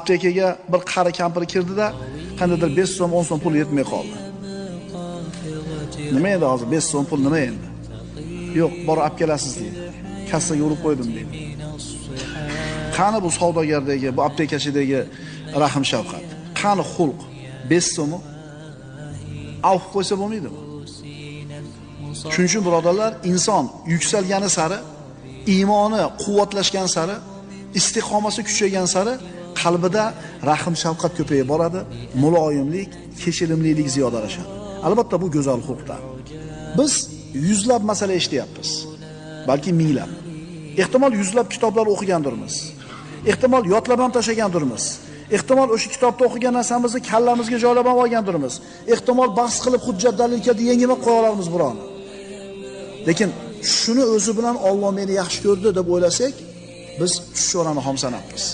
aptekaga bir qari kampir kirdi-da, qandaydir 5 so'm, 10 so'm pul yetmay qoldi. Nima edi hozir 5 so'm pul nima endi? Yo'q, borib olib kelasiz deydi. Kassaga urib qo'ydim deydi. Qani bu savdogardagi, bu aptekachidagi rahim shafqat? Qani xulq? 5 so'm avf qo'ysa bo'lmaydimi? Shuning uchun birodarlar, inson yuksalgani sari, iymoni quvvatlashgan sari, istiqomati kuchaygan sari qalbida rahim shafqat ko'payib boradi, muloyimlik, kechirimlilik ziyodalashadi. Albatta bu go'zal xulqdan. Biz yuzlab masala eshityapmiz. Balki minglab. Ehtimol yuzlab kitoblar o'qigandirmiz. Ehtimol yodlab ham tashlagandirmiz. Ehtimol o'sha kitobda o'qigan narsamizni kallamizga joylab olgandirmiz. Ehtimol bahs qilib hujjat dalilga yengilab qo'ya olamiz birovni. Lekin shuni o'zi bilan Alloh meni yaxshi ko'rdi deb o'ylasak, biz tushorani xom sanabmiz.